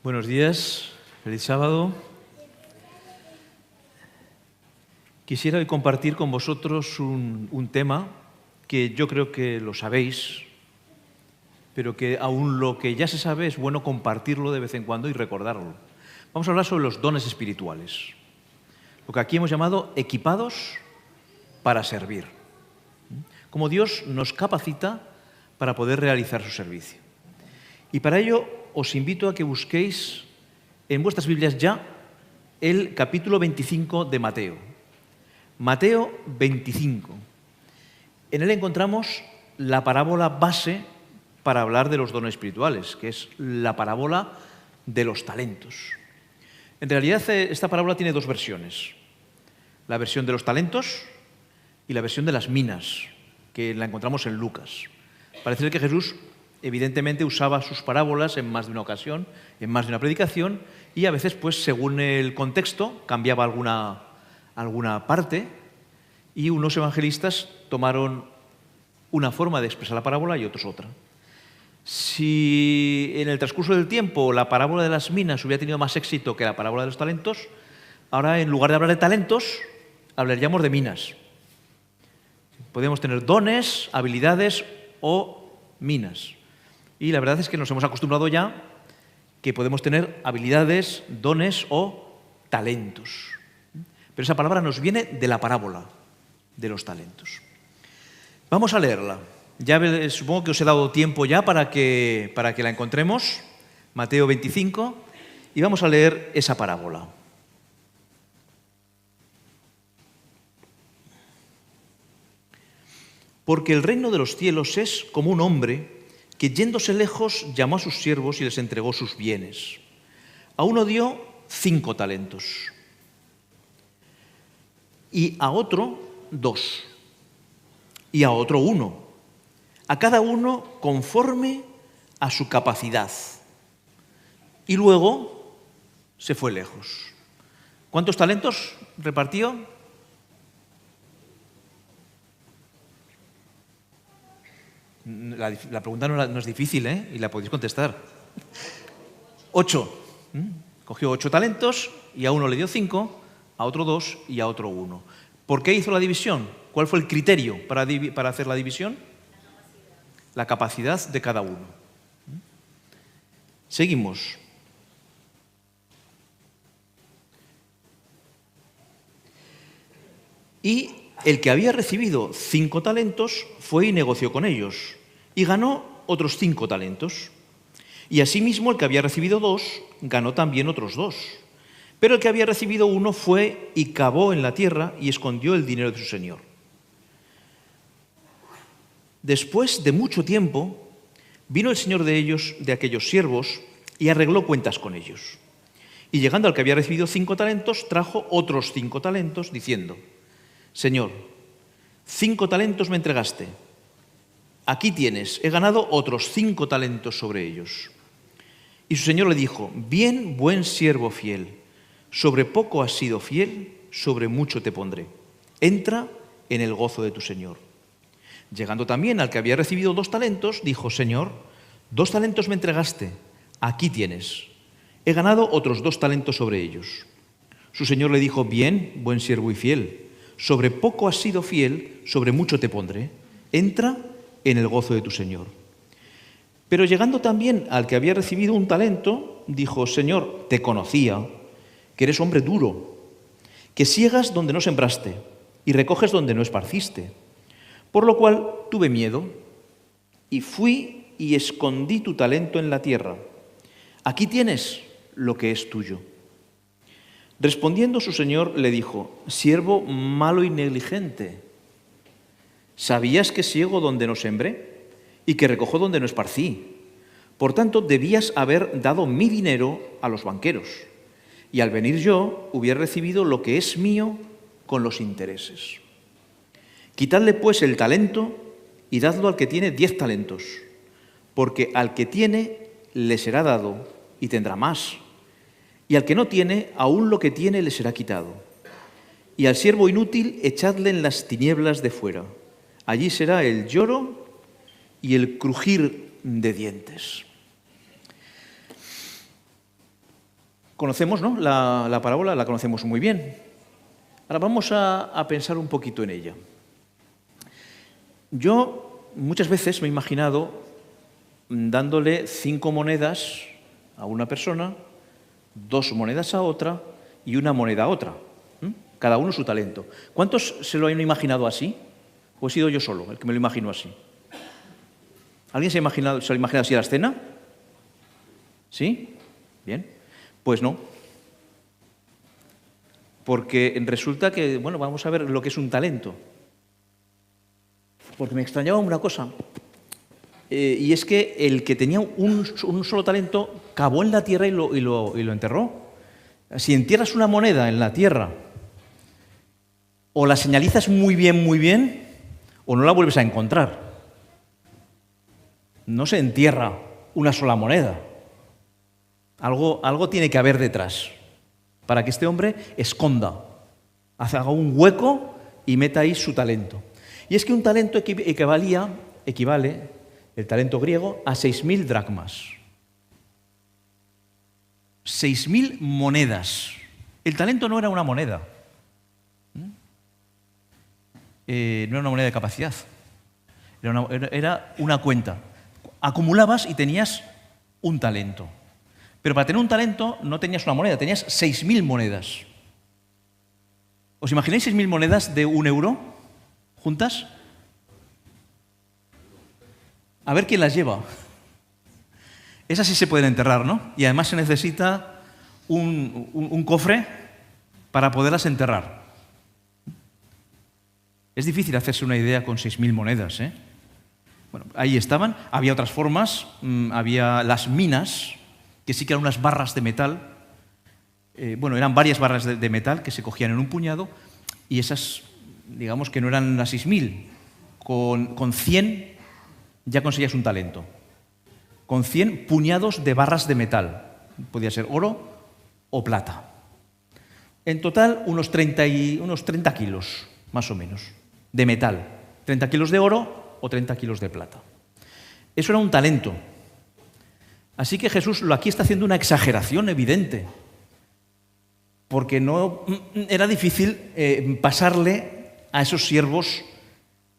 Buenos días, feliz sábado. Quisiera hoy compartir con vosotros un tema que yo creo que lo sabéis, pero que aún lo que ya se sabe es bueno compartirlo de vez en cuando y recordarlo. Vamos a hablar sobre los dones espirituales, lo que aquí hemos llamado equipados para servir. Cómo Dios nos capacita para poder realizar su servicio. Y para ello os invito a que busquéis en vuestras Biblias ya el capítulo 25 de Mateo. Mateo 25. En él encontramos la parábola base para hablar de los dones espirituales, que es la parábola de los talentos. En realidad esta parábola tiene dos versiones, la versión de los talentos y la versión de las minas, que la encontramos en Lucas. Parece ser que Jesús evidentemente usaba sus parábolas en más de una ocasión, en más de una predicación, y a veces, pues, según el contexto, cambiaba alguna parte, y unos evangelistas tomaron una forma de expresar la parábola y otros otra. Si en el transcurso del tiempo la parábola de las minas hubiera tenido más éxito que la parábola de los talentos, ahora en lugar de hablar de talentos, hablaríamos de minas. Podemos tener dones, habilidades o minas. Y la verdad es que nos hemos acostumbrado ya que podemos tener habilidades, dones o talentos. Pero esa palabra nos viene de la parábola de los talentos. Vamos a leerla. Ya supongo que os he dado tiempo ya para que la encontremos, Mateo 25, y vamos a leer esa parábola. Porque el reino de los cielos es como un hombre que yéndose lejos llamó a sus siervos y les entregó sus bienes. A uno dio 5 talentos y a otro 2 y a otro 1, a cada uno conforme a su capacidad. Y luego se fue lejos. ¿Cuántos talentos repartió? La pregunta no es difícil, ¿eh? Y la podéis contestar. 8. Cogió 8 talentos y a uno le dio 5, a otro 2 y a otro 1. ¿Por qué hizo la división? ¿Cuál fue el criterio para hacer la división? La capacidad de cada uno. Seguimos. Y el que había recibido 5 talentos fue y negoció con ellos y ganó otros 5 talentos. Y asimismo el que había recibido 2 ganó también otros 2. Pero el que había recibido 1 fue y cavó en la tierra y escondió el dinero de su señor. Después de mucho tiempo vino el señor de aquellos siervos y arregló cuentas con ellos. Y llegando al que había recibido 5 talentos, trajo otros 5 talentos, diciendo: Señor, 5 talentos me entregaste. Aquí tienes, he ganado otros 5 talentos sobre ellos. Y su señor le dijo: Bien, buen siervo fiel, sobre poco has sido fiel, sobre mucho te pondré. Entra en el gozo de tu señor. Llegando también al que había recibido 2 talentos, dijo: Señor, 2 talentos me entregaste, aquí tienes. He ganado otros 2 talentos sobre ellos. Su señor le dijo: Bien, buen siervo y fiel, sobre poco has sido fiel, sobre mucho te pondré. Entra en el gozo de tu señor. Pero llegando también al que había recibido 1 talento, dijo: Señor, te conocía, que eres hombre duro, que siegas donde no sembraste y recoges donde no esparciste. Por lo cual tuve miedo y fui y escondí tu talento en la tierra. Aquí tienes lo que es tuyo. Respondiendo su señor le dijo: Siervo malo y negligente, ¿sabías que siego donde no sembré y que recojo donde no esparcí? Por tanto, debías haber dado mi dinero a los banqueros, y al venir yo hubiera recibido lo que es mío con los intereses. Quitadle pues el talento y dadlo al que tiene 10 talentos, porque al que tiene le será dado y tendrá más, y al que no tiene, aún lo que tiene le será quitado. Y al siervo inútil echadle en las tinieblas de fuera. Allí será el lloro y el crujir de dientes. Conocemos, ¿no? La parábola la conocemos muy bien. Ahora vamos a pensar un poquito en ella. Yo muchas veces me he imaginado dándole 5 monedas a una persona, 2 monedas a otra y 1 moneda a otra. Cada uno su talento. ¿Cuántos se lo han imaginado así? ¿O he sido yo solo el que me lo imagino así? ¿Alguien se lo ha imaginado así la escena? ¿Sí? Bien. Pues no. Porque resulta que, bueno, vamos a ver lo que es un talento. Porque me extrañaba una cosa. Y es que el que tenía un solo talento cavó en la tierra y lo enterró. Si entierras una moneda en la tierra, o la señalizas muy bien, o no la vuelves a encontrar. No se entierra una sola moneda. Algo tiene que haber detrás para que este hombre esconda, haga un hueco y meta ahí su talento. Y es que un talento equivale, el talento griego, a 6.000 dracmas. 6.000 monedas. El talento no era una moneda. No era una moneda de capacidad. Era una cuenta. Acumulabas y tenías un talento. Pero para tener un talento no tenías una moneda, tenías 6.000 monedas. ¿Os imagináis 6.000 monedas de 1 euro juntas? A ver quién las lleva. Esas sí se pueden enterrar, ¿no? Y además se necesita un cofre para poderlas enterrar. Es difícil hacerse una idea con 6.000 monedas, ¿eh? Bueno, ahí estaban. Había otras formas. Había las minas, que sí que eran unas barras de metal. Eran varias barras de metal que se cogían en un puñado y esas, digamos que no eran las 6.000. Con 100 ya conseguías un talento. Con 100 puñados de barras de metal. Podía ser oro o plata. En total, unos 30 kilos, más o menos, de metal. 30 kilos de oro o 30 kilos de plata. Eso era un talento. Así que Jesús aquí está haciendo una exageración evidente, porque no era difícil pasarle a esos siervos,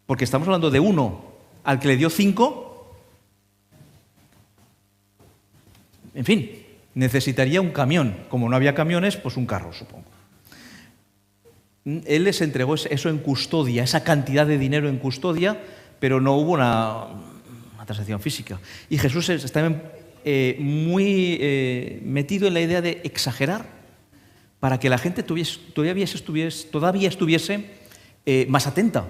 porque estamos hablando de uno al que le dio 5. En fin, necesitaría un camión. Como no había camiones, pues un carro, supongo. Él les entregó eso en custodia, esa cantidad de dinero en custodia, pero no hubo una transacción física. Y Jesús está muy metido en la idea de exagerar para que la gente todavía estuviese más atenta.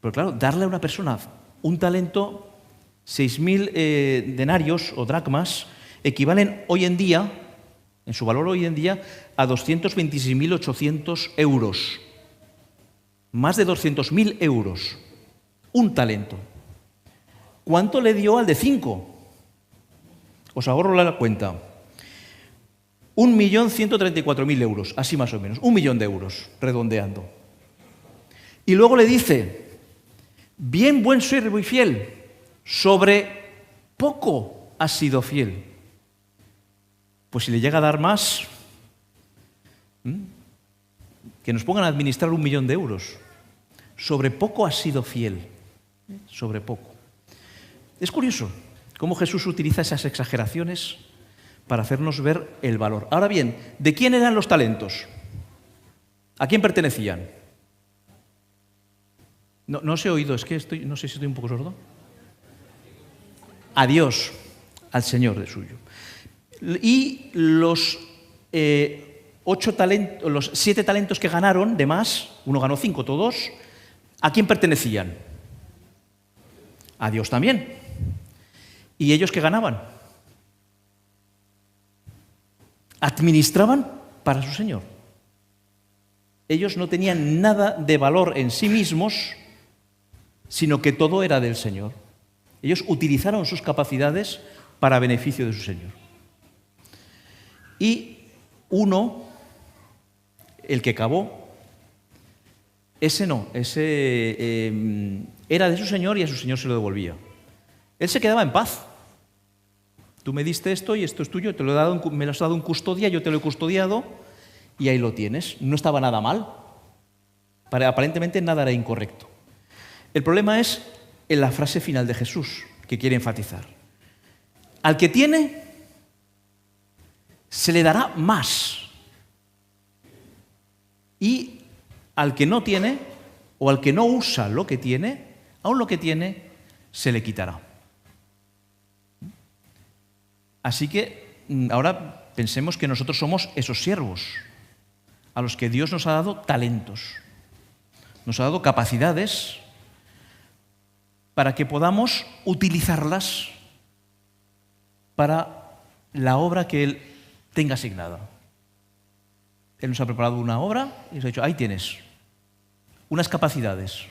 Pero claro, darle a una persona un talento, 6.000 denarios o dracmas, equivalen hoy en día, en su valor hoy en día, a 226.800 euros. Más de 200.000 euros. Un talento. ¿Cuánto le dio al de 5? Os ahorro la cuenta. 1.134.000 euros, así más o menos. 1 millón de euros, redondeando. Y luego le dice: bien, buen siervo y fiel, sobre poco has sido fiel. Pues si le llega a dar más, que nos pongan a administrar 1 millón de euros. Sobre poco has sido fiel. Sobre poco. Es curioso cómo Jesús utiliza esas exageraciones para hacernos ver el valor. Ahora bien, ¿de quién eran los talentos? ¿A quién pertenecían? No os he oído, es que no sé si estoy un poco sordo. A Dios, al Señor de suyo. Y los 7 talentos que ganaron, de más, uno ganó 5, todos, ¿a quién pertenecían? A Dios también. ¿Y ellos qué ganaban? Administraban para su Señor. Ellos no tenían nada de valor en sí mismos, sino que todo era del Señor. Ellos utilizaron sus capacidades para beneficio de su Señor. Y uno, el que cavó, ese era de su Señor y a su Señor se lo devolvía. Él se quedaba en paz. Tú me diste esto y esto es tuyo, te lo he dado, me lo has dado en custodia, yo te lo he custodiado y ahí lo tienes. No estaba nada mal. Aparentemente nada era incorrecto. El problema es en la frase final de Jesús, que quiere enfatizar. Al que tiene, se le dará más. Y al que no tiene, o al que no usa lo que tiene, aún lo que tiene, se le quitará. Así que ahora pensemos que nosotros somos esos siervos, a los que Dios nos ha dado talentos, nos ha dado capacidades para que podamos utilizarlas para la obra que Él tenga asignada. Él nos ha preparado una obra y nos ha dicho, ahí tienes, unas capacidades.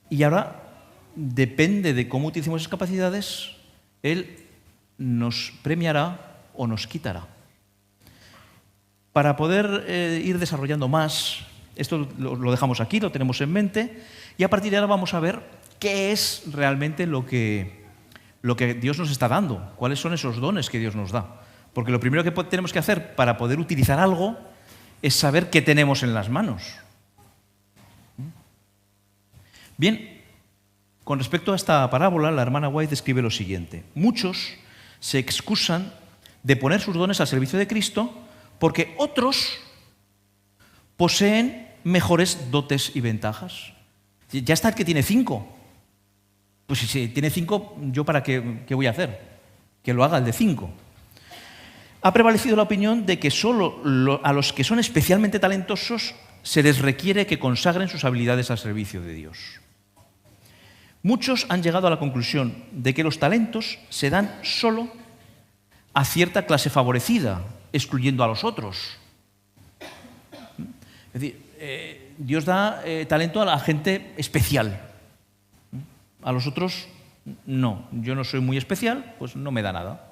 Y ahora, depende de cómo utilicemos esas capacidades, Él nos premiará o nos quitará. Para poder ir desarrollando más, esto lo dejamos aquí, lo tenemos en mente, y a partir de ahora vamos a ver qué es realmente lo que Dios nos está dando, cuáles son esos dones que Dios nos da. Porque lo primero que tenemos que hacer para poder utilizar algo es saber qué tenemos en las manos. Bien, con respecto a esta parábola, la hermana White escribe lo siguiente. Muchos se excusan de poner sus dones al servicio de Cristo porque otros poseen mejores dotes y ventajas. Ya está el que tiene 5. Pues si tiene 5, ¿yo para qué voy a hacer? Que lo haga el de 5. Ha prevalecido la opinión de que solo a los que son especialmente talentosos se les requiere que consagren sus habilidades al servicio de Dios. Muchos han llegado a la conclusión de que los talentos se dan solo a cierta clase favorecida, excluyendo a los otros. Es decir, Dios da talento a la gente especial. A los otros, no. Yo no soy muy especial, pues no me da nada.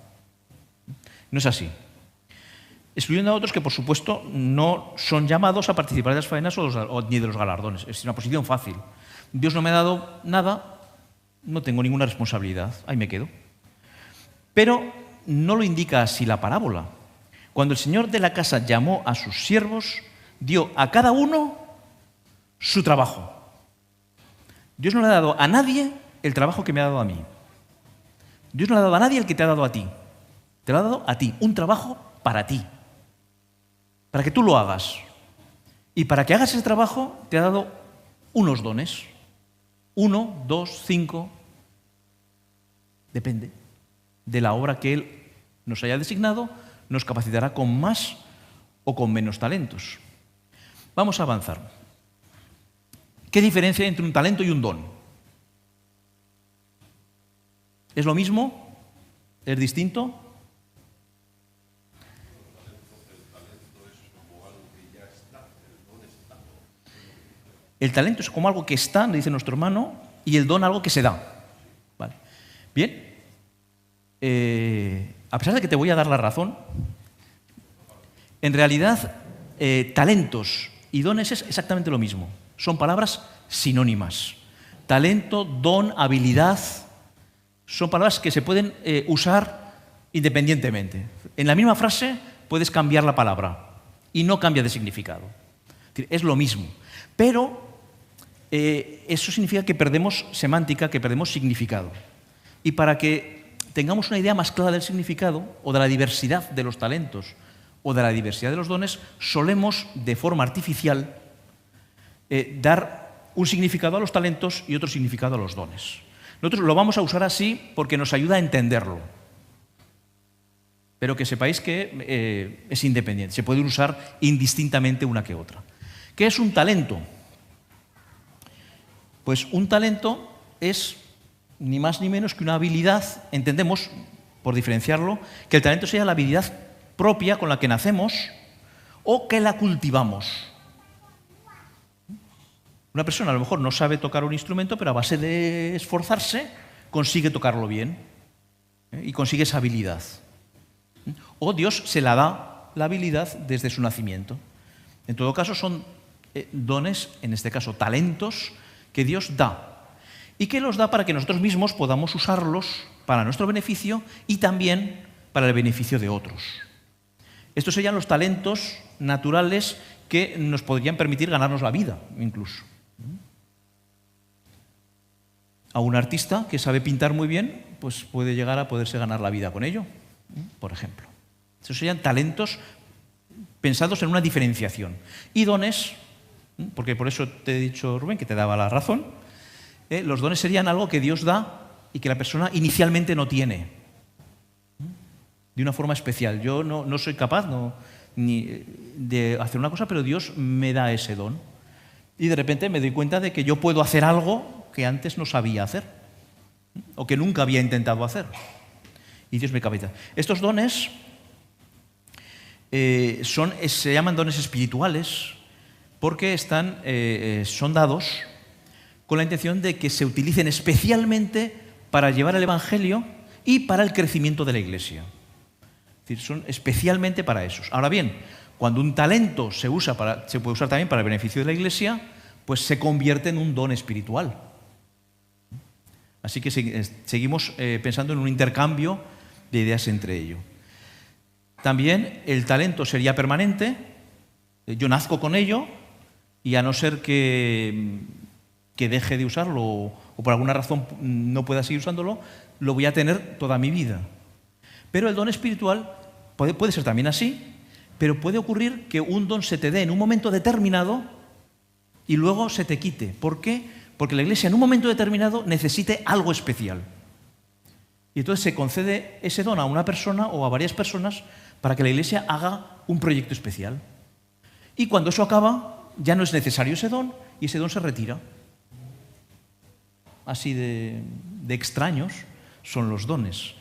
No es así. Excluyendo a otros que, por supuesto, no son llamados a participar de las faenas ni de los galardones. Es una posición fácil. Dios no me ha dado nada, no tengo ninguna responsabilidad, ahí me quedo. Pero no lo indica así la parábola. Cuando el señor de la casa llamó a sus siervos, dio a cada uno su trabajo. Dios no le ha dado a nadie el trabajo que me ha dado a mí. Dios no le ha dado a nadie el que te ha dado a ti. Te lo ha dado a ti, un trabajo para ti, para que tú lo hagas. Y para que hagas ese trabajo te ha dado unos dones. 1, 2, 5, depende de la obra que Él nos haya designado, nos capacitará con más o con menos talentos. Vamos a avanzar. ¿Qué diferencia hay entre un talento y un don? ¿Es lo mismo? ¿Es distinto? El talento es como algo que está, dice nuestro hermano, y el don algo que se da. ¿Vale? Bien. A pesar de que te voy a dar la razón, en realidad talentos y dones es exactamente lo mismo. Son palabras sinónimas. Talento, don, habilidad, son palabras que se pueden usar independientemente. En la misma frase puedes cambiar la palabra y no cambia de significado. Es lo mismo. Pero eso significa que perdemos semántica, que perdemos significado. Y para que tengamos una idea más clara del significado o de la diversidad de los talentos o de la diversidad de los dones, solemos, de forma artificial, dar un significado a los talentos y otro significado a los dones. Nosotros lo vamos a usar así porque nos ayuda a entenderlo. Pero que sepáis que es independiente, se puede usar indistintamente una que otra. ¿Qué es un talento? Pues un talento es ni más ni menos que una habilidad, entendemos, por diferenciarlo, que el talento sea la habilidad propia con la que nacemos o que la cultivamos. Una persona a lo mejor no sabe tocar un instrumento, pero a base de esforzarse consigue tocarlo bien y consigue esa habilidad. O Dios se la da la habilidad desde su nacimiento. En todo caso son dones, en este caso talentos, que Dios da y que los da para que nosotros mismos podamos usarlos para nuestro beneficio y también para el beneficio de otros. Estos serían los talentos naturales que nos podrían permitir ganarnos la vida, incluso. A un artista que sabe pintar muy bien, pues puede llegar a poderse ganar la vida con ello, por ejemplo. Esos serían talentos pensados en una diferenciación. Y dones, porque por eso te he dicho, Rubén, que te daba la razón, los dones serían algo que Dios da y que la persona inicialmente no tiene, de una forma especial. Yo no soy capaz ni de hacer una cosa, pero Dios me da ese don. Y de repente me doy cuenta de que yo puedo hacer algo que antes no sabía hacer o que nunca había intentado hacer. Y Dios me capacita. Estos dones se llaman dones espirituales porque son dados con la intención de que se utilicen especialmente para llevar el Evangelio y para el crecimiento de la Iglesia. Es decir, son especialmente para esos. Ahora bien, cuando un talento se puede usar también para el beneficio de la Iglesia, pues se convierte en un don espiritual. Así que seguimos pensando en un intercambio de ideas entre ellos. También el talento sería permanente, yo nazco con ello y a no ser que deje de usarlo o por alguna razón no pueda seguir usándolo, lo voy a tener toda mi vida. Pero el don espiritual puede ser también así, pero puede ocurrir que un don se te dé en un momento determinado y luego se te quite. ¿Por qué? Porque la Iglesia en un momento determinado necesite algo especial. Y entonces se concede ese don a una persona o a varias personas para que la Iglesia haga un proyecto especial. Y cuando eso acaba, ya no es necesario ese don y ese don se retira. Así de extraños son los dones.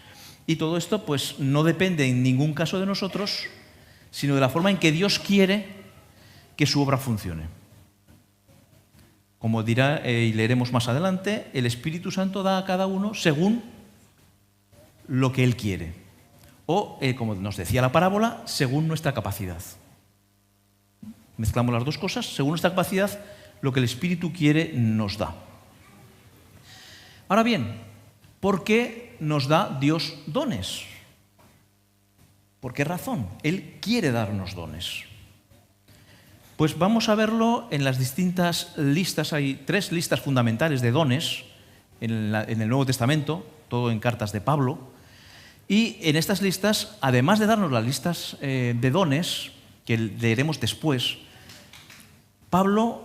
Y todo esto pues no depende en ningún caso de nosotros, sino de la forma en que Dios quiere que su obra funcione. Como dirá y leeremos más adelante, el Espíritu Santo da a cada uno según lo que Él quiere. O, como nos decía la parábola, según nuestra capacidad. Mezclamos las dos cosas, según nuestra capacidad, lo que el Espíritu quiere nos da. Ahora bien, ¿por qué nos da Dios dones? ¿Por qué razón? Él quiere darnos dones. Pues vamos a verlo en las distintas listas. Hay 3 listas fundamentales de dones en el Nuevo Testamento, todo en cartas de Pablo. Y en estas listas, además de darnos las listas de dones, que leeremos después, Pablo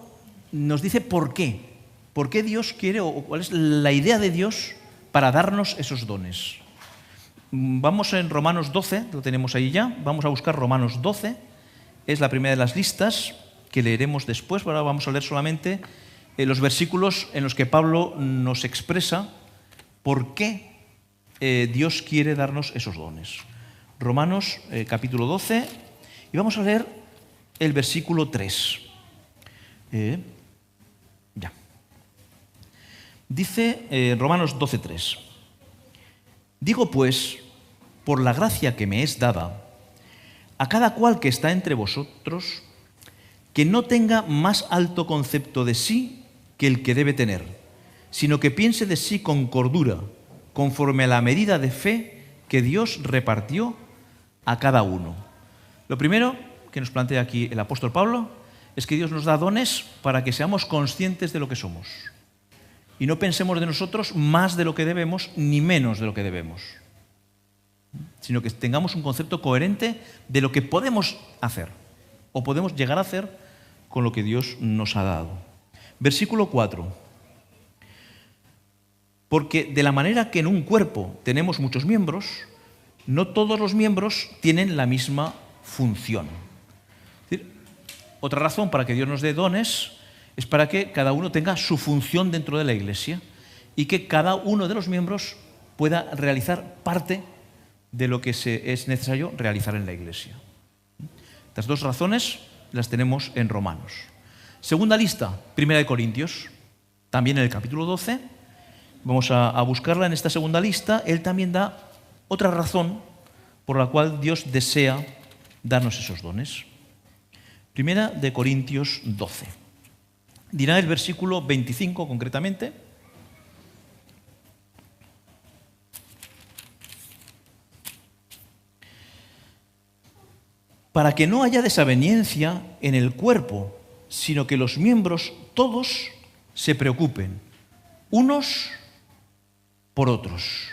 nos dice por qué. ¿Por qué Dios quiere o cuál es la idea de Dios para darnos esos dones? Vamos en Romanos 12, lo tenemos ahí ya. Vamos a buscar Romanos 12. Es la primera de las listas que leeremos después. Ahora vamos a leer solamente los versículos en los que Pablo nos expresa por qué Dios quiere darnos esos dones. Romanos capítulo 12 y vamos a leer el versículo 3. Dice Romanos 12:3. Digo pues, por la gracia que me es dada, a cada cual que está entre vosotros, que no tenga más alto concepto de sí que el que debe tener, sino que piense de sí con cordura, conforme a la medida de fe que Dios repartió a cada uno. Lo primero que nos plantea aquí el apóstol Pablo es que Dios nos da dones para que seamos conscientes de lo que somos y no pensemos de nosotros más de lo que debemos ni menos de lo que debemos, sino que tengamos un concepto coherente de lo que podemos hacer o podemos llegar a hacer con lo que Dios nos ha dado. Versículo 4. Porque de la manera que en un cuerpo tenemos muchos miembros, no todos los miembros tienen la misma función. Es decir, otra razón para que Dios nos dé dones es para que cada uno tenga su función dentro de la Iglesia y que cada uno de los miembros pueda realizar parte de lo que es necesario realizar en la Iglesia. Estas 2 razones las tenemos en Romanos. Segunda lista, 1 Corintios, también en el capítulo 12. Vamos a buscarla en esta segunda lista. Él también da otra razón por la cual Dios desea darnos esos dones. 1 Corintios 12. Dirá el versículo 25 concretamente. para que no haya desaveniencia en el cuerpo, sino que los miembros todos se preocupen, unos por otros.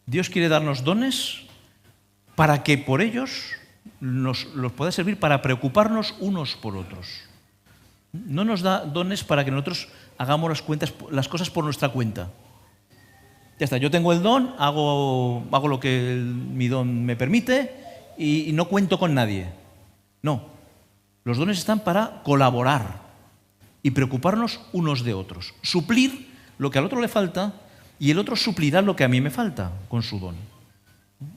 Dios quiere darnos dones para que por ellos los pueda servir para preocuparnos unos por otros. No nos da dones para que nosotros hagamos las cosas por nuestra cuenta. Ya está, yo tengo el don, hago lo que mi don me permite y no cuento con nadie. No, los dones están para colaborar y preocuparnos unos de otros. Suplir lo que al otro le falta y el otro suplirá lo que a mí me falta con su don.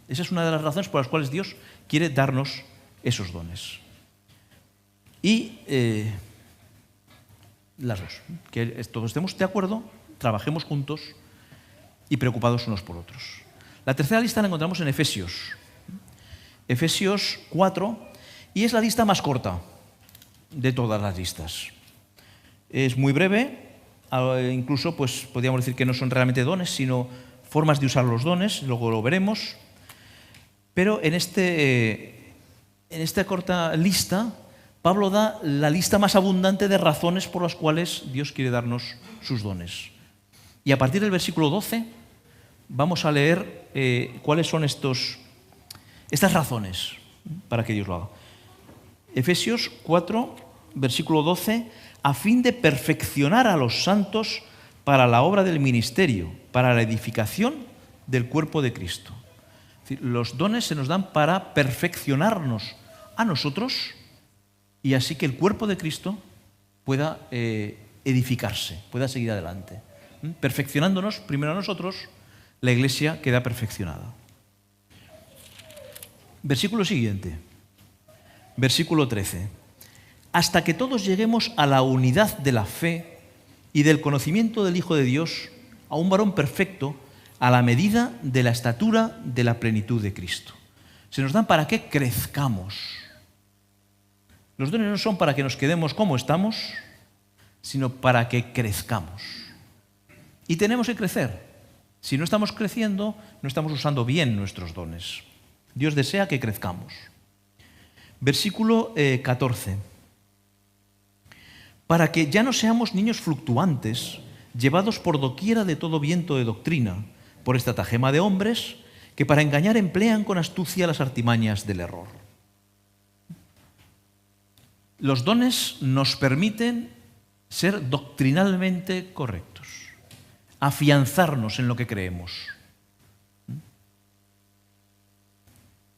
Esa es una de las razones por las cuales Dios quiere darnos esos dones. Y las dos, que todos estemos de acuerdo, trabajemos juntos y preocupados unos por otros. La tercera lista la encontramos en Efesios. Efesios 4, y es la lista más corta de todas las listas. Es muy breve, incluso pues, podríamos decir que no son realmente dones, sino formas de usar los dones, luego lo veremos. Pero en esta corta lista, Pablo da la lista más abundante de razones por las cuales Dios quiere darnos sus dones. Y a partir del versículo 12 vamos a leer cuáles son estas razones para que Dios lo haga. Efesios 4, versículo 12, a fin de perfeccionar a los santos para la obra del ministerio, para la edificación del cuerpo de Cristo. Es decir, los dones se nos dan para perfeccionarnos a nosotros y así que el cuerpo de Cristo pueda edificarse, pueda seguir adelante. Perfeccionándonos primero a nosotros, la Iglesia queda perfeccionada. Versículo siguiente, versículo 13. Hasta que todos lleguemos a la unidad de la fe y del conocimiento del Hijo de Dios, a un varón perfecto, a la medida de la estatura de la plenitud de Cristo. Se nos dan para que crezcamos. Los dones no son para que nos quedemos como estamos, sino para que crezcamos. Y tenemos que crecer. Si no estamos creciendo, no estamos usando bien nuestros dones. Dios desea que crezcamos. Versículo 14. Para que ya no seamos niños fluctuantes, llevados por doquiera de todo viento de doctrina, por estratagema de hombres, que para engañar emplean con astucia las artimañas del error. Los dones nos permiten ser doctrinalmente correctos, afianzarnos en lo que creemos.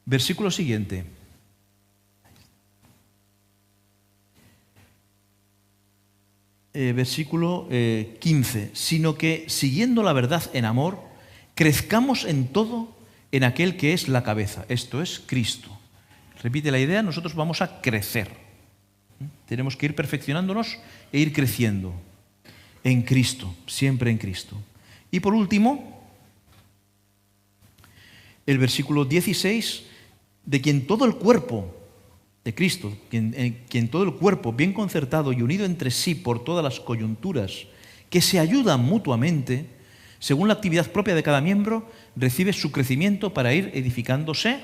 Versículo siguiente. Versículo 15. Sino que, siguiendo la verdad en amor, crezcamos en todo en aquel que es la cabeza, esto es Cristo. Repite la idea, nosotros vamos a crecer. Tenemos que ir perfeccionándonos e ir creciendo en Cristo, siempre en Cristo. Y por último, el versículo 16, de quien todo el cuerpo de Cristo, quien todo el cuerpo, bien concertado y unido entre sí por todas las coyunturas, que se ayudan mutuamente, según la actividad propia de cada miembro, recibe su crecimiento para ir edificándose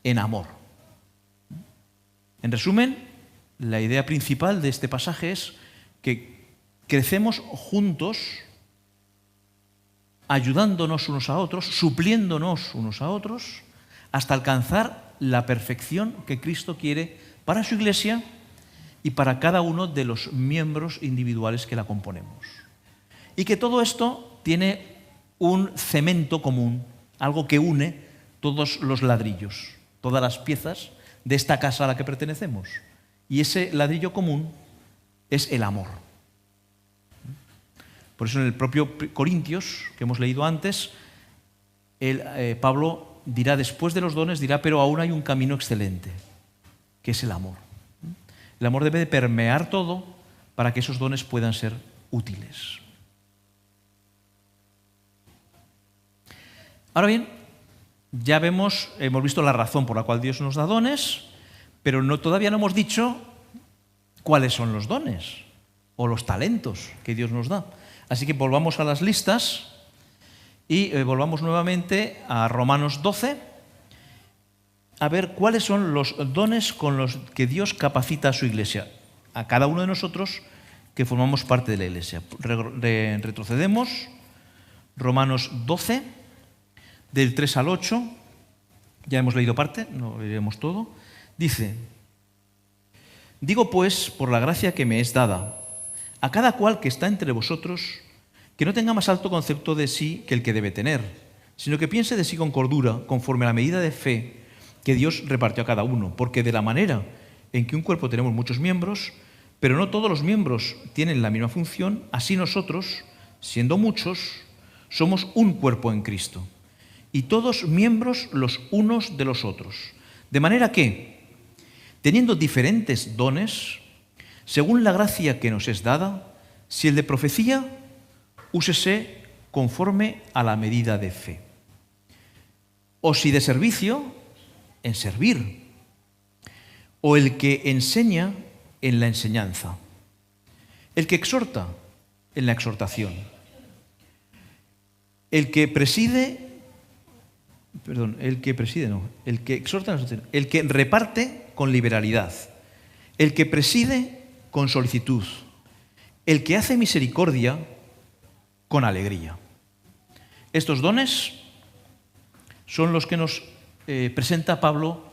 en amor. En resumen, la idea principal de este pasaje es que crecemos juntos, ayudándonos unos a otros, supliéndonos unos a otros, hasta alcanzar la perfección que Cristo quiere para su Iglesia y para cada uno de los miembros individuales que la componemos. Y que todo esto tiene un cemento común, algo que une todos los ladrillos, todas las piezas de esta casa a la que pertenecemos. Y ese ladrillo común es el amor. Por eso en el propio Corintios, que hemos leído antes, Pablo dirá, después de los dones, dirá, pero aún hay un camino excelente, que es el amor. El amor debe de permear todo para que esos dones puedan ser útiles. Ahora bien, ya hemos visto la razón por la cual Dios nos da dones, pero todavía no hemos dicho cuáles son los dones o los talentos que Dios nos da. Así que volvamos a las listas y volvamos nuevamente a Romanos 12 a ver cuáles son los dones con los que Dios capacita a su iglesia, a cada uno de nosotros que formamos parte de la iglesia. Retrocedemos, Romanos 12, del 3 al 8, ya hemos leído parte, no leeremos todo. Dice: digo pues, por la gracia que me es dada, a cada cual que está entre vosotros, que no tenga más alto concepto de sí que el que debe tener, sino que piense de sí con cordura, conforme a la medida de fe que Dios repartió a cada uno, porque de la manera en que un cuerpo tenemos muchos miembros, pero no todos los miembros tienen la misma función, así nosotros, siendo muchos, somos un cuerpo en Cristo, y todos miembros los unos de los otros. De manera que, teniendo diferentes dones, según la gracia que nos es dada, si el de profecía, úsese conforme a la medida de fe. O si de servicio, en servir. O el que enseña, en la enseñanza. El que exhorta, en la exhortación. El que exhorta, el que reparte con liberalidad. El que preside con solicitud. El que hace misericordia con alegría. Estos dones son los que nos presenta Pablo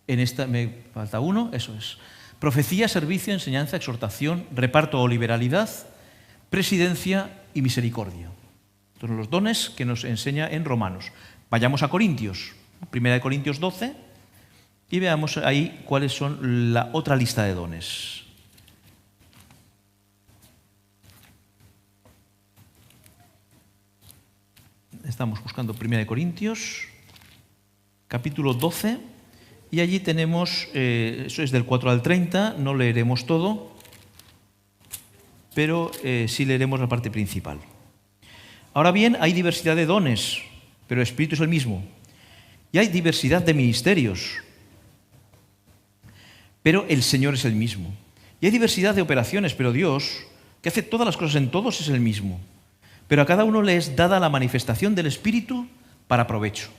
en esta. Me falta uno, eso es. Profecía, servicio, enseñanza, exhortación, reparto o liberalidad, presidencia y misericordia. Estos son los dones que nos enseña en Romanos. Vayamos a Corintios, 1 Corintios 12, y veamos ahí cuáles son la otra lista de dones. Estamos buscando 1 Corintios, capítulo 12, y allí tenemos, eso es del 4 al 30, no leeremos todo, pero sí leeremos la parte principal. Ahora bien, hay diversidad de dones, pero el Espíritu es el mismo. Y hay diversidad de ministerios, pero el Señor es el mismo. Y hay diversidad de operaciones, pero Dios, que hace todas las cosas en todos, es el mismo. Pero a cada uno le es dada la manifestación del Espíritu para provecho.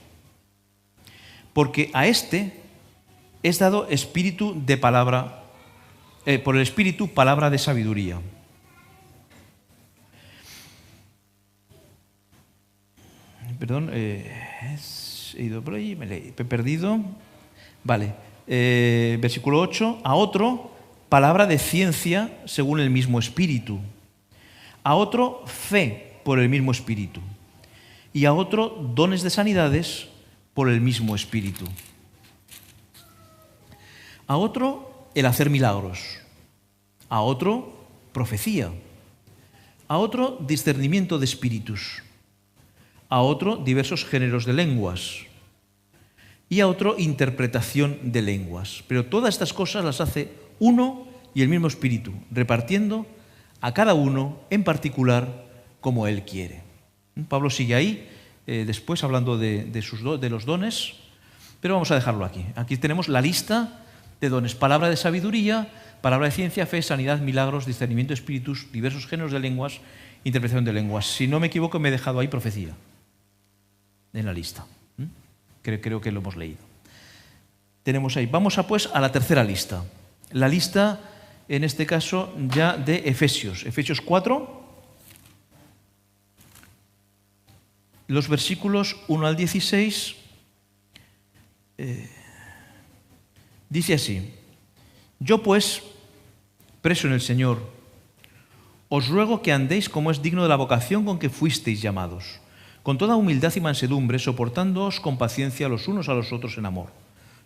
Porque a este es dado espíritu de palabra, por el Espíritu, palabra de sabiduría. Perdón, he ido por ahí, me he perdido. Vale, versículo 8. A otro, palabra de ciencia según el mismo Espíritu. A otro, fe por el mismo Espíritu, y a otro dones de sanidades por el mismo Espíritu, a otro el hacer milagros, a otro profecía, a otro discernimiento de espíritus, a otro diversos géneros de lenguas y a otro interpretación de lenguas. Pero todas estas cosas las hace uno y el mismo Espíritu, repartiendo a cada uno en particular como Él quiere. Pablo sigue ahí, después hablando de los dones, pero vamos a dejarlo aquí. Aquí tenemos la lista de dones: palabra de sabiduría, palabra de ciencia, fe, sanidad, milagros, discernimiento de espíritus, diversos géneros de lenguas, interpretación de lenguas. Si no me equivoco, me he dejado ahí profecía en la lista. Creo que lo hemos leído. Tenemos ahí. Vamos pues a la tercera lista. La lista, en este caso, ya de Efesios. Efesios 4. Los versículos 1 al 16 dice así: yo pues, preso en el Señor, os ruego que andéis como es digno de la vocación con que fuisteis llamados, con toda humildad y mansedumbre, soportándoos con paciencia los unos a los otros en amor,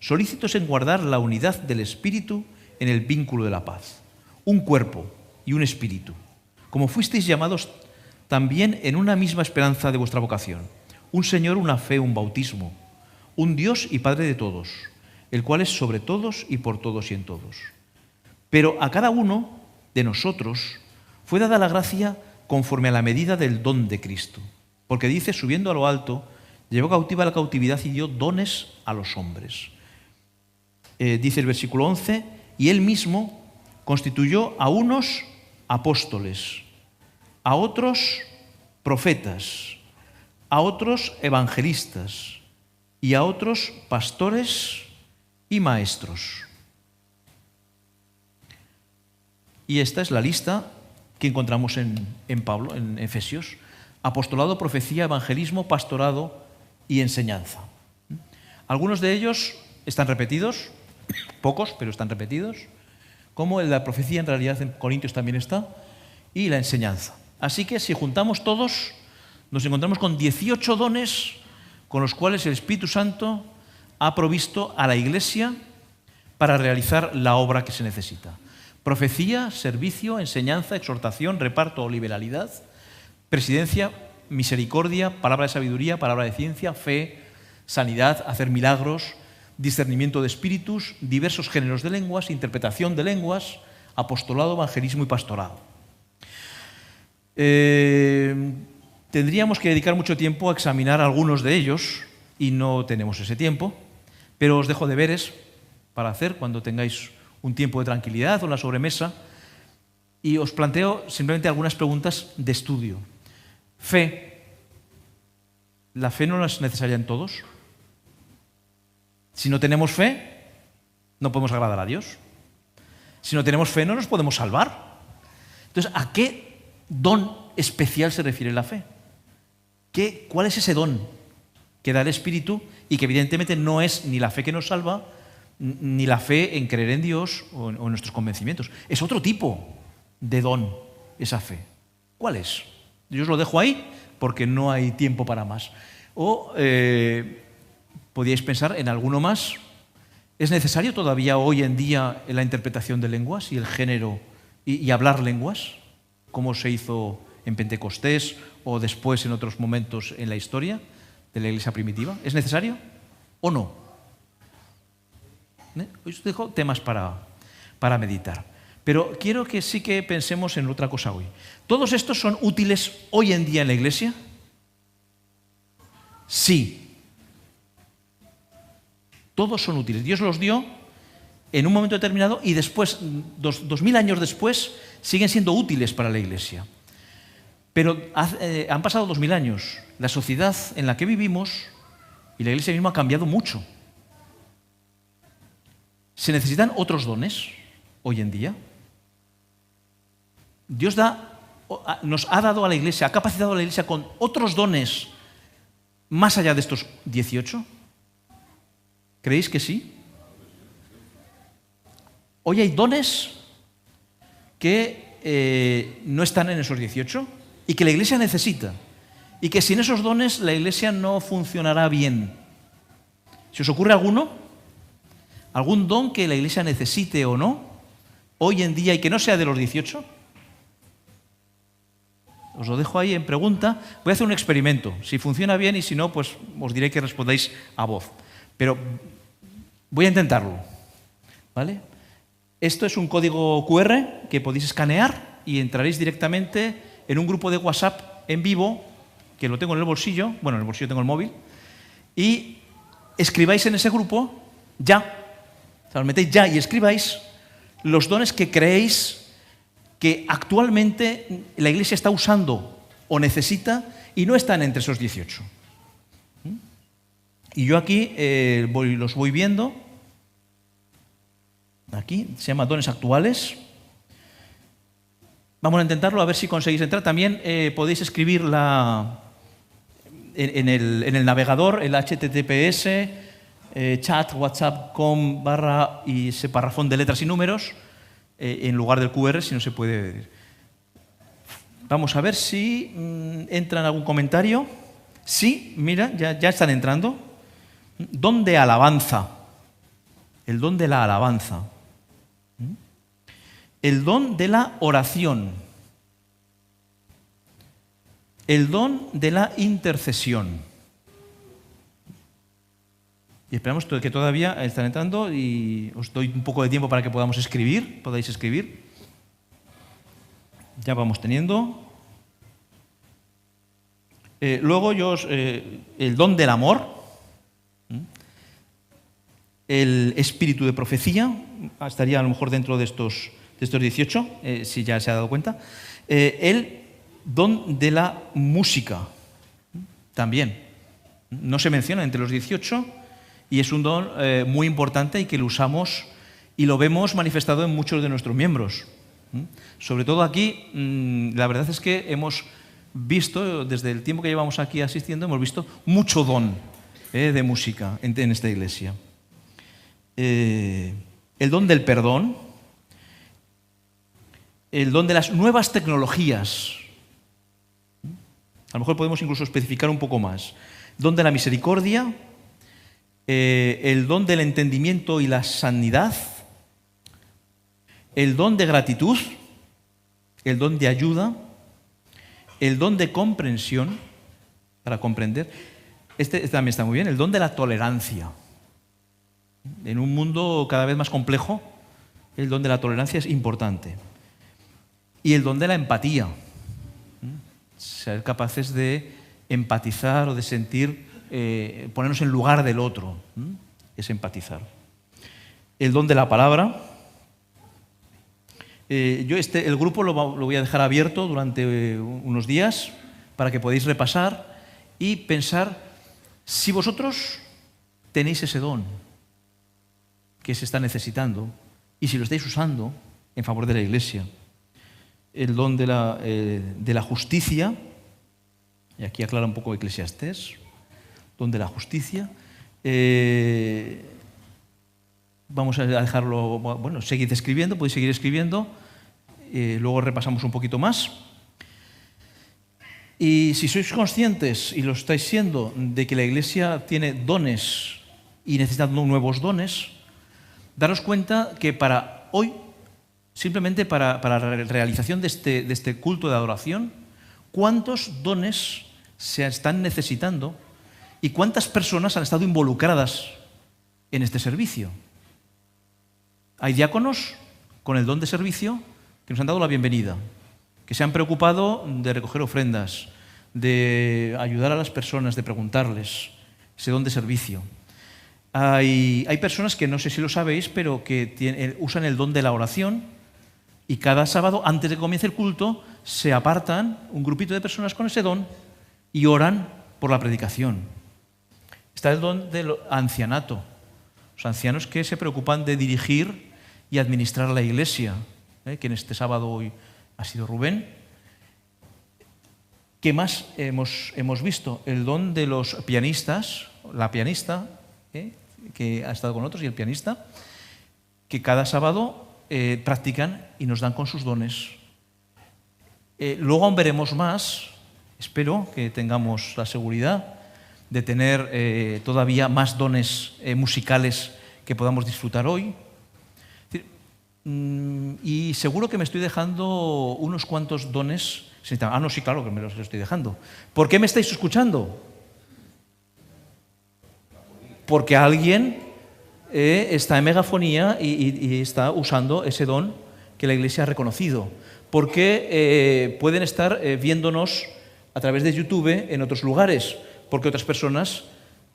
solícitos en guardar la unidad del Espíritu en el vínculo de la paz, un cuerpo y un espíritu, como fuisteis llamados también en una misma esperanza de vuestra vocación, un Señor, una fe, un bautismo, un Dios y Padre de todos, el cual es sobre todos y por todos y en todos. Pero a cada uno de nosotros fue dada la gracia conforme a la medida del don de Cristo, porque dice: subiendo a lo alto, llevó cautiva la cautividad y dio dones a los hombres. Dice el versículo 11, y Él mismo constituyó a unos apóstoles, a otros profetas, a otros evangelistas y a otros pastores y maestros. Y esta es la lista que encontramos en Pablo, en Efesios. Apostolado, profecía, evangelismo, pastorado y enseñanza. Algunos de ellos están repetidos, pocos, pero están repetidos, como el de la profecía en realidad en Corintios también está, y la enseñanza. Así que si juntamos todos, nos encontramos con 18 dones con los cuales el Espíritu Santo ha provisto a la Iglesia para realizar la obra que se necesita. Profecía, servicio, enseñanza, exhortación, reparto o liberalidad, presidencia, misericordia, palabra de sabiduría, palabra de ciencia, fe, sanidad, hacer milagros, discernimiento de espíritus, diversos géneros de lenguas, interpretación de lenguas, apostolado, evangelismo y pastorado. Tendríamos que dedicar mucho tiempo a examinar algunos de ellos y no tenemos ese tiempo, pero os dejo deberes para hacer cuando tengáis un tiempo de tranquilidad o la sobremesa y os planteo simplemente algunas preguntas de estudio. Fe. ¿La fe no es necesaria en todos? Si no tenemos fe, no podemos agradar a Dios. Si no tenemos fe, no nos podemos salvar. Entonces, ¿a qué don especial se refiere la fe? ¿Cuál es ese don que da el Espíritu y que evidentemente no es ni la fe que nos salva, ni la fe en creer en Dios o en nuestros convencimientos? Es otro tipo de don, esa fe. ¿Cuál es? Yo os lo dejo ahí porque no hay tiempo para más. O podíais pensar en alguno más. ¿Es necesario todavía hoy en día la interpretación de lenguas y el género y hablar lenguas, como se hizo en Pentecostés o después en otros momentos en la historia de la Iglesia primitiva? ¿Es necesario o no? Os dejo temas para meditar. Pero quiero que sí que pensemos en otra cosa hoy. ¿Todos estos son útiles hoy en día en la Iglesia? Sí. Todos son útiles. Dios los dio en un momento determinado y después, 2000 años después, siguen siendo útiles para la Iglesia. Pero han pasado 2000 años. La sociedad en la que vivimos y la Iglesia misma ha cambiado mucho. ¿Se necesitan otros dones hoy en día? Dios nos ha dado a la Iglesia, ha capacitado a la Iglesia con otros dones más allá de estos 18. ¿Creéis que sí? Hoy hay dones que no están en esos 18 y que la Iglesia necesita. Y que sin esos dones la Iglesia no funcionará bien. ¿Se os ocurre alguno? ¿Algún don que la Iglesia necesite o no hoy en día y que no sea de los 18? Os lo dejo ahí en pregunta. Voy a hacer un experimento. Si funciona bien y si no, pues os diré que respondáis a voz. Pero voy a intentarlo, ¿vale? Esto es un código QR que podéis escanear y entraréis directamente en un grupo de WhatsApp en vivo, que lo tengo en el bolsillo, bueno, en el bolsillo tengo el móvil, y escribáis en ese grupo ya, o sea, os metéis ya y escribáis los dones que creéis que actualmente la Iglesia está usando o necesita y no están entre esos 18. Y yo aquí los voy viendo. Aquí se llama dones actuales. Vamos a intentarlo, a ver si conseguís entrar. También podéis escribir en el navegador, el https chat whatsapp.com/ y ese parrafón de letras y números en lugar del QR, si no se puede ver. Vamos a ver si entra en algún comentario. Sí, mira, ya están entrando. Don de alabanza. El don de la alabanza. El don de la oración. El don de la intercesión. Y esperamos que todavía están entrando y os doy un poco de tiempo para que podáis escribir. Ya vamos teniendo. Luego el don del amor. El espíritu de profecía, estaría a lo mejor dentro de estos 18, si ya se ha dado cuenta. El don de la música, también. No se menciona entre los 18 Y es un don muy importante y que lo usamos y lo vemos manifestado en muchos de nuestros miembros. Sobre todo aquí, la verdad es que hemos visto, desde el tiempo que llevamos aquí asistiendo, hemos visto mucho don de música en esta iglesia. El don del perdón, el don de las nuevas tecnologías. A lo mejor podemos incluso especificar un poco más. Don de la misericordia, el don del entendimiento y la sanidad, el don de gratitud, el don de ayuda, el don de comprensión, para comprender. Este también está muy bien, el don de la tolerancia. En un mundo cada vez más complejo, el don de la tolerancia es importante. Y el don de la empatía. Ser capaces de empatizar o de sentir, ponernos en lugar del otro. Es empatizar. El don de la palabra. El grupo lo voy a dejar abierto durante unos días para que podáis repasar y pensar si vosotros tenéis ese don que se está necesitando y si lo estáis usando en favor de la Iglesia. El don de la justicia, y aquí aclara un poco Eclesiastés, don de la justicia. Vamos a dejarlo, bueno, seguid escribiendo, podéis seguir escribiendo, luego repasamos un poquito más. Y si sois conscientes, y lo estáis siendo, de que la Iglesia tiene dones y necesita nuevos dones, daros cuenta que para hoy, simplemente para la realización de este culto de adoración, ¿cuántos dones se están necesitando y cuántas personas han estado involucradas en este servicio? Hay diáconos con el don de servicio que nos han dado la bienvenida, que se han preocupado de recoger ofrendas, de ayudar a las personas, de preguntarles, ese don de servicio. Hay personas que no sé si lo sabéis, pero que usan el don de la oración y cada sábado, antes de que comience el culto, se apartan un grupito de personas con ese don y oran por la predicación. Está el don del ancianato, los ancianos que se preocupan de dirigir y administrar la iglesia, que en este sábado hoy ha sido Rubén. ¿Qué más hemos visto? El don de los pianistas, la pianista, que ha estado con nosotros, y el pianista, que cada sábado practican y nos dan con sus dones. Luego aún veremos más, espero que tengamos la seguridad de tener todavía más dones musicales que podamos disfrutar hoy. Y seguro que me estoy dejando unos cuantos dones. No, sí, claro que me los estoy dejando. ¿Por qué me estáis escuchando? Porque alguien está en megafonía y está usando ese don que la Iglesia ha reconocido. Porque pueden estar viéndonos a través de YouTube en otros lugares, porque otras personas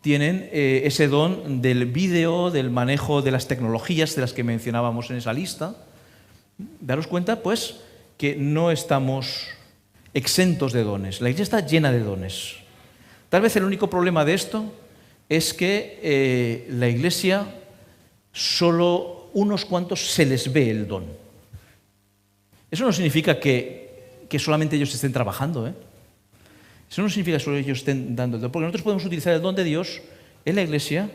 tienen ese don del vídeo, del manejo de las tecnologías de las que mencionábamos en esa lista. Daros cuenta, pues, que no estamos exentos de dones. La Iglesia está llena de dones. Tal vez el único problema de esto es que la Iglesia, solo unos cuantos se les ve el don. Eso no significa que solamente ellos estén trabajando, Eso no significa que solo ellos estén dando el don, porque nosotros podemos utilizar el don de Dios en la Iglesia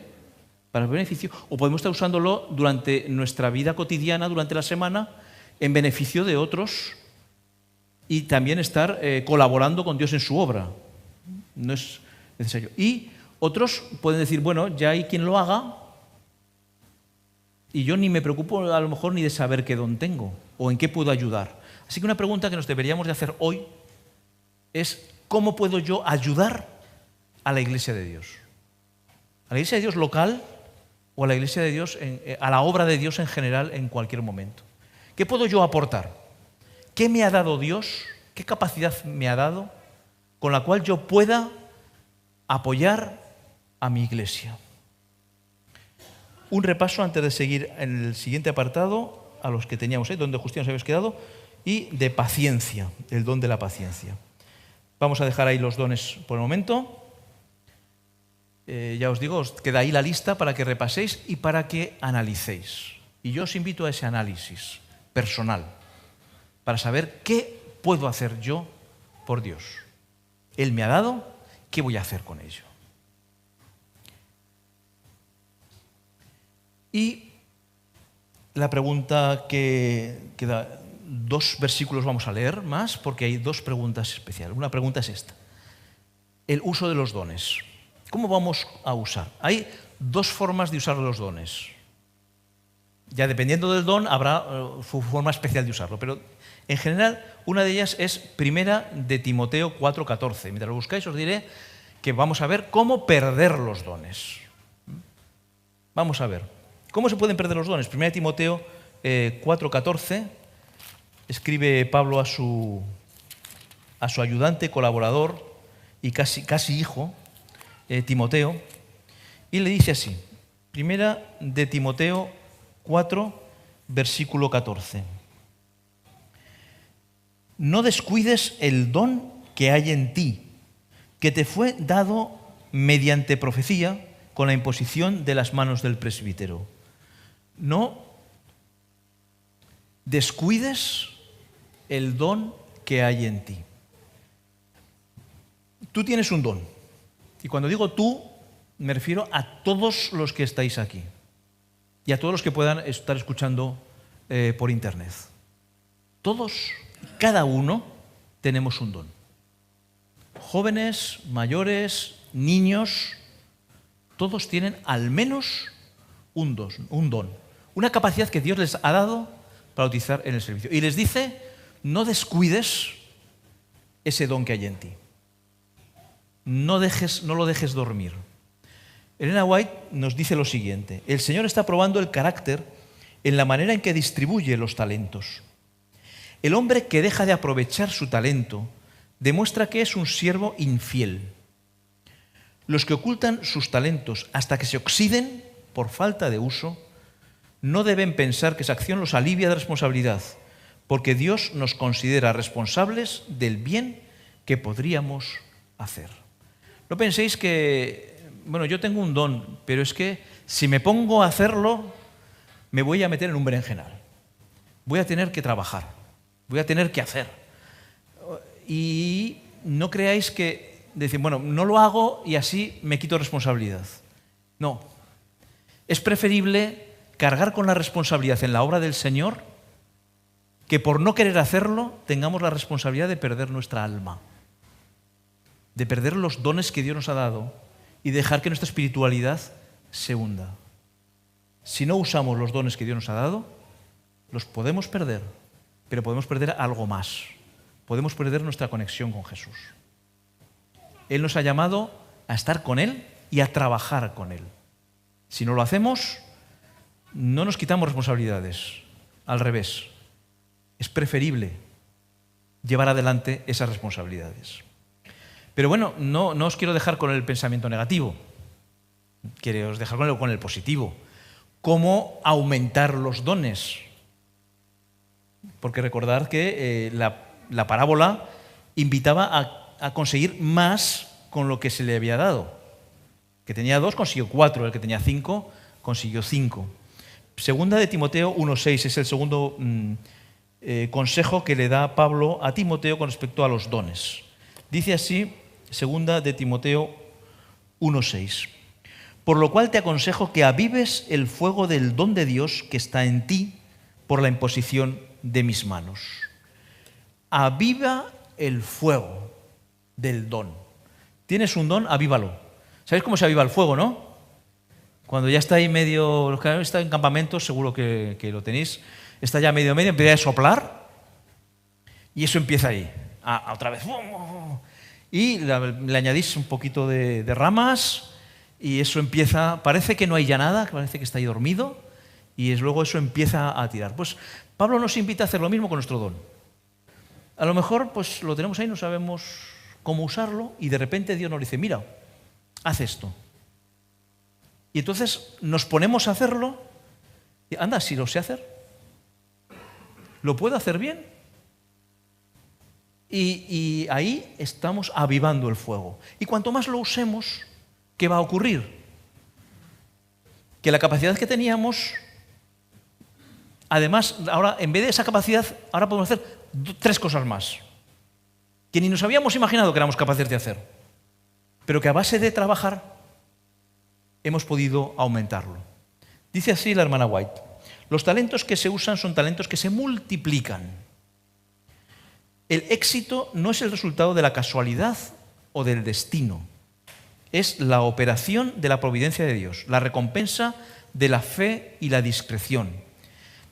para el beneficio, o podemos estar usándolo durante nuestra vida cotidiana, durante la semana, en beneficio de otros y también estar colaborando con Dios en su obra. No es necesario. Y otros pueden decir, bueno, ya hay quien lo haga y yo ni me preocupo a lo mejor ni de saber qué don tengo o en qué puedo ayudar. Así que una pregunta que nos deberíamos de hacer hoy es: ¿cómo puedo yo ayudar a la Iglesia de Dios? ¿A la Iglesia de Dios local o a la Iglesia de Dios, a la obra de Dios en general en cualquier momento? ¿Qué puedo yo aportar? ¿Qué me ha dado Dios? ¿Qué capacidad me ha dado con la cual yo pueda apoyar a mi Iglesia? Un repaso antes de seguir en el siguiente apartado a los que teníamos, donde justo nos habíamos quedado, y de paciencia, el don de la paciencia. Vamos a dejar ahí los dones por el momento. Ya os digo, os queda ahí la lista para que repaséis y para que analicéis. Y yo os invito a ese análisis personal, para saber qué puedo hacer yo por Dios. Él me ha dado, ¿qué voy a hacer con ello? Y la pregunta que queda, 2 versículos vamos a leer más, porque hay 2 preguntas especiales. Una pregunta es esta: el uso de los dones. ¿Cómo vamos a usar? Hay 2 formas de usar los dones. Ya dependiendo del don habrá su forma especial de usarlo, pero en general una de ellas es 1 de Timoteo 4:14. Mientras lo buscáis os diré que vamos a ver cómo perder los dones. Vamos a ver, ¿cómo se pueden perder los dones? 1 de Timoteo 4:14, escribe Pablo a su ayudante, colaborador y casi hijo, Timoteo, y le dice así, 1 de Timoteo 4, versículo 14. No descuides el don que hay en ti, que te fue dado mediante profecía con la imposición de las manos del presbítero. No descuides el don que hay en ti. Tú tienes un don. Y cuando digo tú, me refiero a todos los que estáis aquí y a todos los que puedan estar escuchando por internet. Todos, cada uno, tenemos un don. Jóvenes, mayores, niños, todos tienen al menos un don, una capacidad que Dios les ha dado para utilizar en el servicio. Y les dice, no descuides ese don que hay en ti. No lo dejes dormir. Elena White nos dice lo siguiente: el Señor está probando el carácter en la manera en que distribuye los talentos. El hombre que deja de aprovechar su talento demuestra que es un siervo infiel. Los que ocultan sus talentos hasta que se oxiden por falta de uso no deben pensar que esa acción los alivia de responsabilidad, porque Dios nos considera responsables del bien que podríamos hacer. No penséis que, yo tengo un don, pero es que si me pongo a hacerlo, me voy a meter en un berenjenal. Voy a tener que trabajar, voy a tener que hacer. Y no creáis que decir, no lo hago y así me quito responsabilidad. No. Es preferible cargar con la responsabilidad en la obra del Señor que por no querer hacerlo tengamos la responsabilidad de perder nuestra alma, de perder los dones que Dios nos ha dado y dejar que nuestra espiritualidad se hunda. Si no usamos los dones que Dios nos ha dado, los podemos perder, pero podemos perder algo más. Podemos perder nuestra conexión con Jesús. Él nos ha llamado a estar con Él y a trabajar con Él. Si no lo hacemos, no nos quitamos responsabilidades. Al revés, es preferible llevar adelante esas responsabilidades. Pero no os quiero dejar con el pensamiento negativo. Quiero dejar con el positivo. ¿Cómo aumentar los dones? Porque recordad que la parábola invitaba a conseguir más con lo que se le había dado. Que tenía 2, consiguió 4. El que tenía 5, consiguió 5. Segunda de Timoteo 1:6 es el segundo consejo que le da Pablo a Timoteo con respecto a los dones. Dice así, segunda de Timoteo 1:6. Por lo cual te aconsejo que avives el fuego del don de Dios que está en ti por la imposición de mis manos. Aviva el fuego del don. ¿Tienes un don? Avívalo. ¿Sabéis cómo se aviva el fuego, no? Cuando ya está ahí medio, los que han estado en campamentos seguro que lo tenéis, está ya medio, empieza a soplar y eso empieza ahí, otra vez. Y le añadís un poquito de ramas y eso empieza, parece que no hay ya nada, parece que está ahí dormido y luego eso empieza a tirar. Pues Pablo nos invita a hacer lo mismo con nuestro don. A lo mejor pues lo tenemos ahí, no sabemos cómo usarlo y de repente Dios nos dice, mira, haz esto. Y entonces nos ponemos a hacerlo y anda, si lo sé hacer, lo puedo hacer bien. Y ahí estamos avivando el fuego. Y cuanto más lo usemos, ¿qué va a ocurrir? Que la capacidad que teníamos, además, ahora en vez de esa capacidad, ahora podemos hacer 3 cosas más, que ni nos habíamos imaginado que éramos capaces de hacer, pero que a base de trabajar hemos podido aumentarlo. Dice así la hermana White: los talentos que se usan son talentos que se multiplican. El éxito no es el resultado de la casualidad o del destino. Es la operación de la providencia de Dios, la recompensa de la fe y la discreción,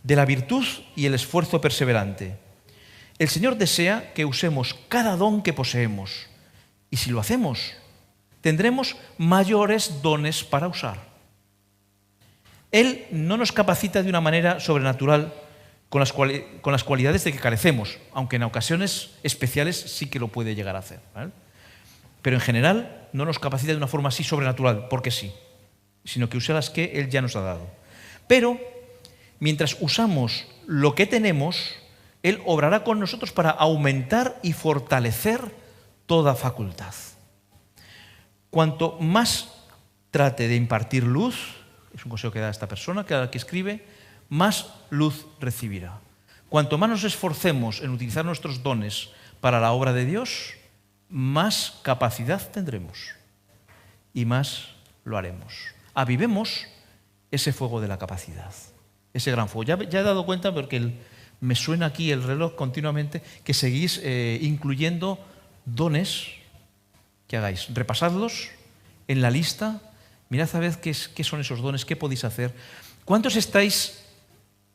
de la virtud y el esfuerzo perseverante. El Señor desea que usemos cada don que poseemos, y si lo hacemos, tendremos mayores dones para usar. Él no nos capacita de una manera sobrenatural con las cualidades de que carecemos, aunque en ocasiones especiales sí que lo puede llegar a hacer, ¿vale? Pero en general no nos capacita de una forma así sobrenatural, porque sí, sino que usa las que Él ya nos ha dado. Pero mientras usamos lo que tenemos, Él obrará con nosotros para aumentar y fortalecer toda facultad. Cuanto más trate de impartir luz, es un consejo que da esta persona que escribe, más luz recibirá. Cuanto más nos esforcemos en utilizar nuestros dones para la obra de Dios, más capacidad tendremos y más lo haremos. Avivemos ese fuego de la capacidad, ese gran fuego. Ya he dado cuenta, porque me suena aquí el reloj continuamente, que seguís incluyendo dones que hagáis. Repasadlos en la lista, mirad a ver qué son esos dones, qué podéis hacer. ¿Cuántos estáis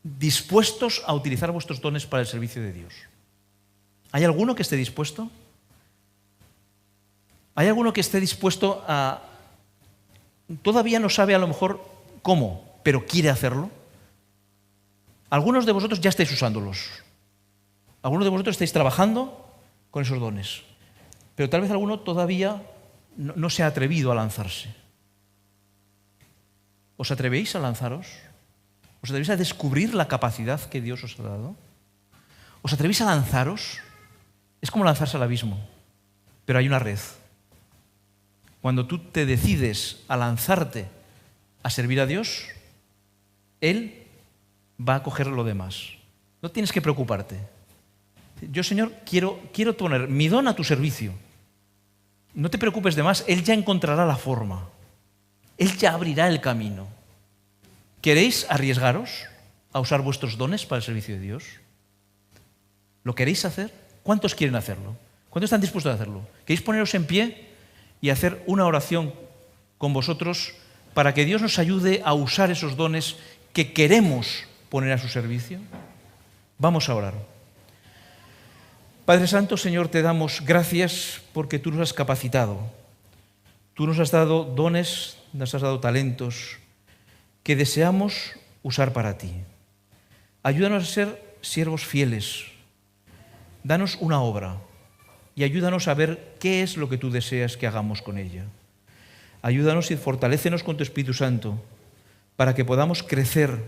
dispuestos a utilizar vuestros dones para el servicio de Dios? ¿Hay alguno que esté dispuesto? ¿Hay alguno que esté dispuesto a... Todavía no sabe a lo mejor cómo, pero quiere hacerlo? Algunos de vosotros ya estáis usándolos. Algunos de vosotros estáis trabajando con esos dones. Pero tal vez alguno todavía no se ha atrevido a lanzarse. ¿Os atrevéis a lanzaros? ¿Os atrevéis a descubrir la capacidad que Dios os ha dado? ¿Os atrevéis a lanzaros? Es como lanzarse al abismo, pero hay una red. Cuando tú te decides a lanzarte a servir a Dios, Él va a coger lo demás. No tienes que preocuparte. Yo, Señor, quiero poner mi don a tu servicio. No te preocupes de más, Él ya encontrará la forma. Él ya abrirá el camino. ¿Queréis arriesgaros a usar vuestros dones para el servicio de Dios? ¿Lo queréis hacer? ¿Cuántos quieren hacerlo? ¿Cuántos están dispuestos a hacerlo? ¿Queréis poneros en pie y hacer una oración con vosotros para que Dios nos ayude a usar esos dones que queremos poner a su servicio? Vamos a orar. Padre Santo, Señor, te damos gracias porque tú nos has capacitado. Tú nos has dado dones, nos has dado talentos que deseamos usar para ti. Ayúdanos a ser siervos fieles. Danos una obra y ayúdanos a ver qué es lo que tú deseas que hagamos con ella. Ayúdanos y fortalécenos con tu Espíritu Santo para que podamos crecer,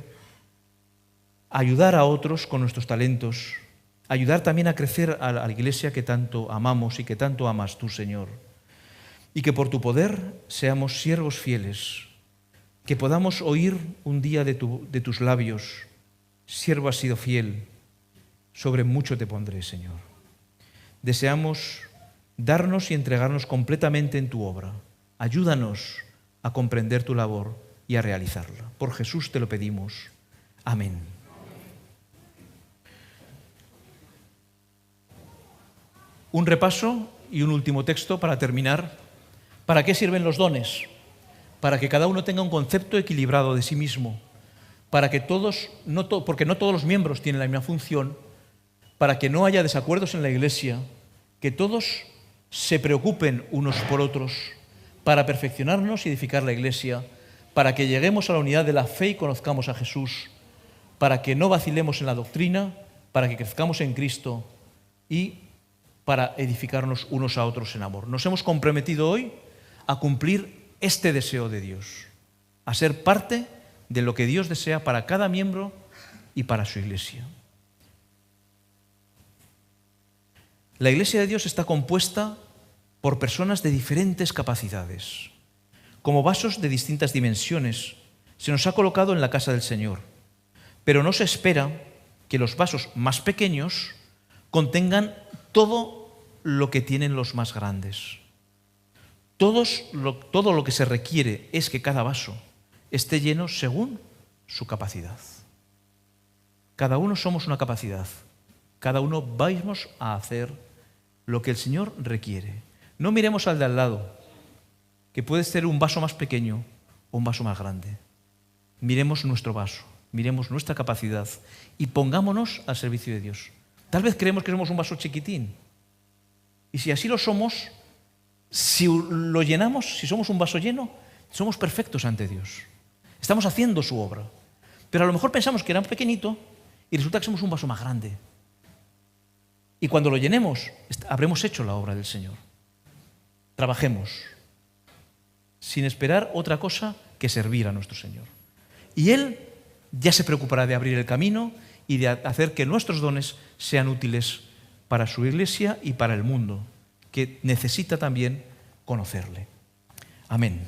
ayudar a otros con nuestros talentos, ayudar también a crecer a la iglesia que tanto amamos y que tanto amas tú, Señor. Y que por tu poder seamos siervos fieles, que podamos oír un día de tus labios: siervo has sido fiel, sobre mucho te pondré, Señor. Deseamos darnos y entregarnos completamente en tu obra. Ayúdanos a comprender tu labor y a realizarla. Por Jesús te lo pedimos. Amén. Un repaso y un último texto para terminar. ¿Para qué sirven los dones? Para que cada uno tenga un concepto equilibrado de sí mismo, para que porque no todos los miembros tienen la misma función, para que no haya desacuerdos en la Iglesia, que todos se preocupen unos por otros para perfeccionarnos y edificar la Iglesia, para que lleguemos a la unidad de la fe y conozcamos a Jesús, para que no vacilemos en la doctrina, para que crezcamos en Cristo y para edificarnos unos a otros en amor. Nos hemos comprometido hoy a cumplir este deseo de Dios, a ser parte de lo que Dios desea para cada miembro y para su Iglesia. La Iglesia de Dios está compuesta por personas de diferentes capacidades. como vasos de distintas dimensiones, se nos ha colocado en la casa del Señor. Pero no se espera que los vasos más pequeños contengan todo lo que tienen los más grandes. Todo lo que se requiere es que cada vaso esté lleno según su capacidad. Cada uno somos una capacidad. Cada uno vamos a hacer lo que el Señor requiere. No miremos al de al lado, que puede ser un vaso más pequeño o un vaso más grande. Miremos nuestro vaso, miremos nuestra capacidad y pongámonos al servicio de Dios. Tal vez creemos que somos un vaso chiquitín. Y si así lo somos, si lo llenamos, si somos un vaso lleno, somos perfectos ante Dios. Estamos haciendo su obra. Pero a lo mejor pensamos que era pequeñito y resulta que somos un vaso más grande. Y cuando lo llenemos, habremos hecho la obra del Señor. Trabajemos, sin esperar otra cosa que servir a nuestro Señor. Y Él ya se preocupará de abrir el camino y de hacer que nuestros dones sean útiles para su iglesia y para el mundo, que necesita también conocerle. Amén.